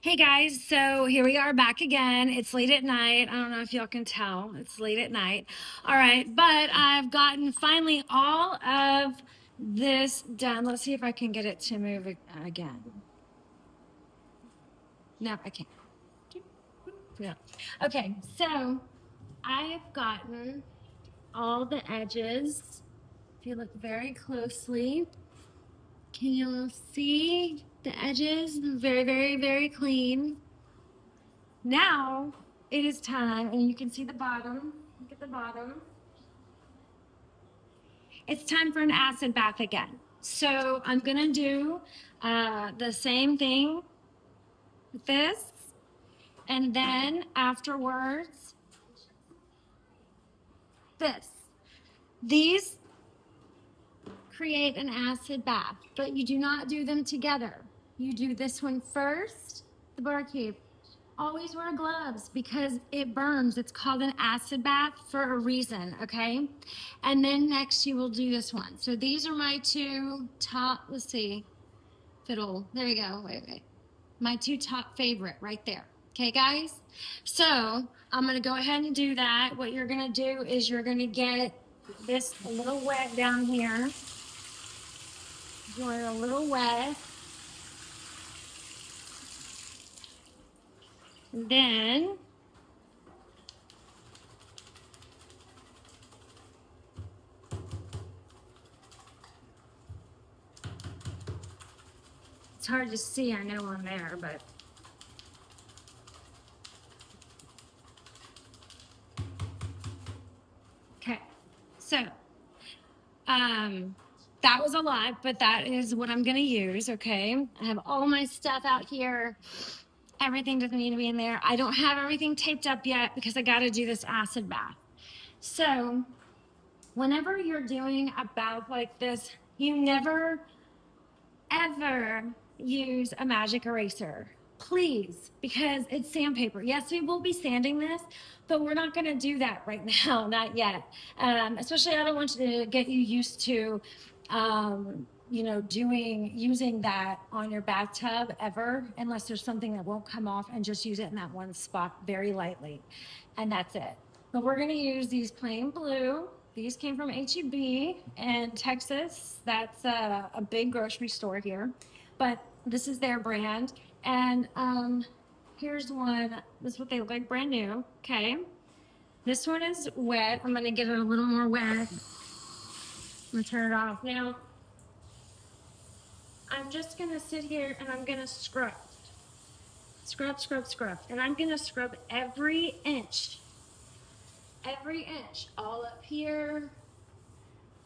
Hey guys, so here we are back again. It's late at night. I don't know if y'all can tell. It's late at night. All right, but I've gotten finally all of this done. Let's see if I can get it to move again. No, I can't. No. Okay, so I have gotten all the edges. If you look very closely, can you see the edges? Very, very, very clean. Now it is time, and you can see the bottom. Look at the bottom. It's time for an acid bath again. So I'm gonna do the same thing with this, and then afterwards, this. These create an acid bath, but you do not do them together. You do this one first, the barkeep. Always wear gloves because it burns. It's called an acid bath for a reason, okay? And then next you will do this one. So these are my two top, let's see, fiddle, there you go, wait. My two top favorite right there. Okay, guys? So I'm gonna go ahead and do that. What you're gonna do is you're gonna get this a little wet down here. You want it a little wet. And then it's hard to see, I know I'm there, but okay. So that was a lot, but that is what I'm gonna use, okay? I have all my stuff out here. Everything doesn't need to be in there. I don't have everything taped up yet because I gotta do this acid bath. So whenever you're doing a bath like this, you never, ever use a magic eraser. Please, because it's sandpaper. Yes, we will be sanding this, but we're not gonna do that right now, not yet. Especially I don't want to get you used to using that on your bathtub ever, unless there's something that won't come off, and just use it in that one spot very lightly. And that's it. But we're gonna use these plain blue. These came from HEB in Texas. That's a big grocery store here, but this is their brand. And here's one. This is what they look like, brand new. Okay. This one is wet. I'm gonna get it a little more wet. I'm gonna turn it off now. I'm just gonna sit here and I'm gonna scrub. Scrub. And I'm gonna scrub every inch, all up here,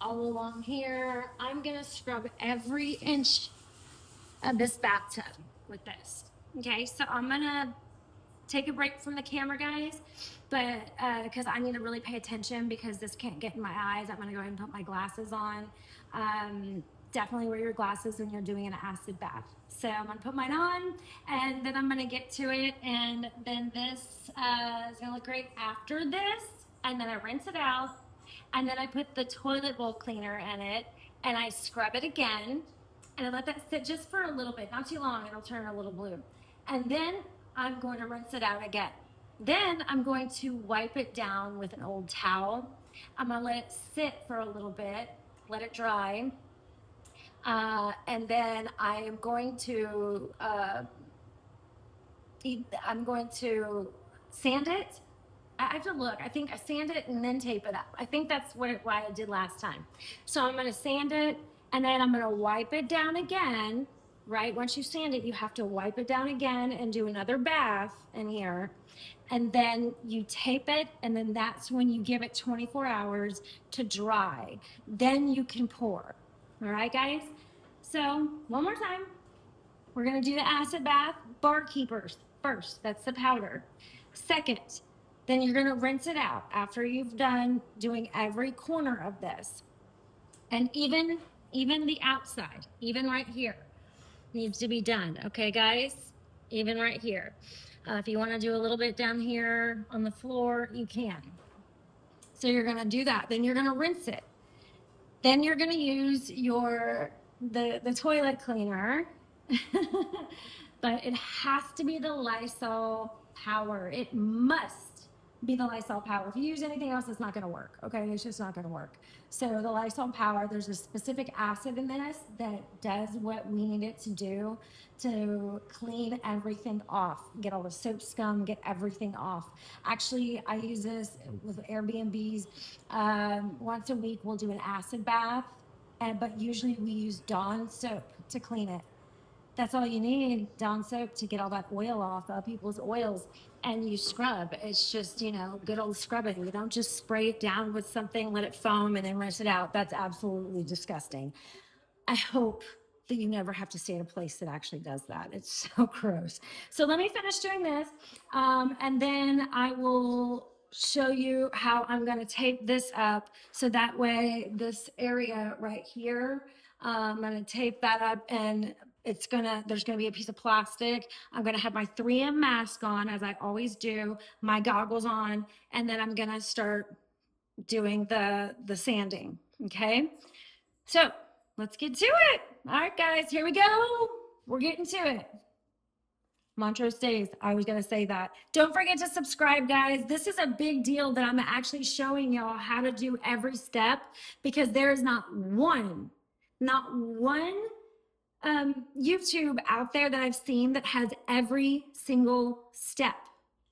all along here. I'm gonna scrub every inch of this bathtub with this. Okay, so I'm gonna take a break from the camera, guys, but because I need to really pay attention because this can't get in my eyes. I'm gonna go ahead and put my glasses on. Definitely wear your glasses when you're doing an acid bath. So I'm gonna put mine on, and then I'm gonna get to it, and then this is gonna look great after this, and then I rinse it out, and then I put the toilet bowl cleaner in it, and I scrub it again, and I let that sit just for a little bit, not too long, it'll turn a little blue. And then I'm going to rinse it out again. Then I'm going to wipe it down with an old towel. I'm gonna let it sit for a little bit, let it dry. And then I'm going to sand it. I have to look. I think I sand it and then tape it up. I think that's why I did last time. So I'm going to sand it, and then I'm going to wipe it down again. Right? Once you sand it, you have to wipe it down again and do another bath in here. And then you tape it, and then that's when you give it 24 hours to dry. Then you can pour. All right, guys? So one more time. We're gonna do the acid bath, barkeepers first, that's the powder. Second, then you're gonna rinse it out after you've done doing every corner of this. And even the outside, even right here, needs to be done, okay guys? Even right here. If you wanna do a little bit down here on the floor, you can. So you're gonna do that, then you're gonna rinse it. Then you're gonna use the toilet cleaner. but it has to be the Lysol Power. It must be the Lysol Power. If you use anything else, it's not going to work. Okay, it's just not going to work. So the Lysol Power, there's a specific acid in this that does what we need it to do to clean everything off, get all the soap scum, get everything off. Actually, I use this with Airbnbs. Once a week, we'll do an acid bath, but usually we use Dawn soap to clean it. That's all you need, Dawn soap, to get all that oil off people's oils. And you scrub. It's just, good old scrubbing. You don't just spray it down with something, let it foam, and then rinse it out. That's absolutely disgusting. I hope that you never have to stay at a place that actually does that. It's so gross. So let me finish doing this, and then I will show you how I'm going to tape this up. So that way, this area right here, I'm going to tape that up, and there's gonna be a piece of plastic. I'm gonna have my 3M mask on, as I always do, my goggles on, and then I'm gonna start doing the sanding. Okay, so let's get to it. All right, guys, here we go. We're getting to it. Montrose stays. I was gonna say that. Don't forget to subscribe, guys. This is a big deal that I'm actually showing y'all how to do every step, because there is not one YouTube out there that I've seen that has every single step,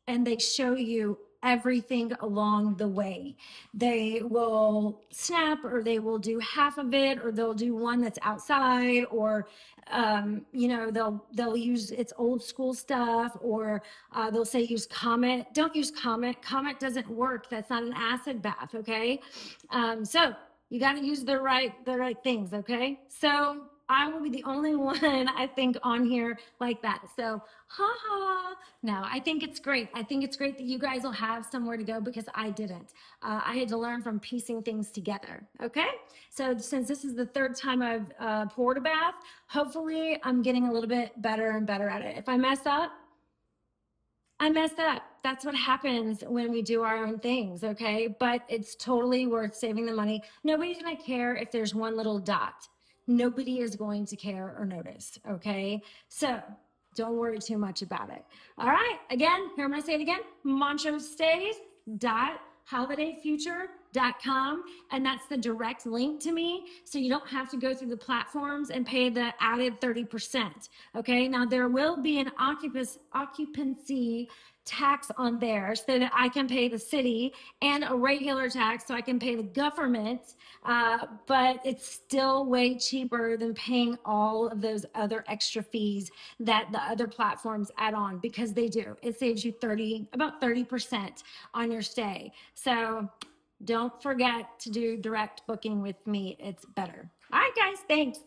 and they show you everything along the way. They will snap, or they will do half of it, or they'll do one that's outside, or they'll use its old school stuff, or they'll say use Comet. Don't use Comet. Comet doesn't work. That's not an acid bath. Okay, so you got to use the right things. Okay, so I will be the only one, I think, on here like that. So, no, I think it's great. I think it's great that you guys will have somewhere to go, because I didn't. I had to learn from piecing things together. Okay. So since this is the third time I've poured a bath, hopefully I'm getting a little bit better and better at it. If I mess up, I messed up. That's what happens when we do our own things, okay? But it's totally worth saving the money. Nobody's gonna care if there's one little dot. Nobody is going to care or notice, okay? So don't worry too much about it. All right, again, here I'm gonna say it again, montrosestays.holidayfuture.com, and that's the direct link to me, so you don't have to go through the platforms and pay the added 30%, okay? Now, there will be an occupancy tax on there, so that I can pay the city, and a regular tax so I can pay the government, but it's still way cheaper than paying all of those other extra fees that the other platforms add on, because they do. It saves you about 30% on your stay. So don't forget to do direct booking with me. It's better. All right, guys, thanks.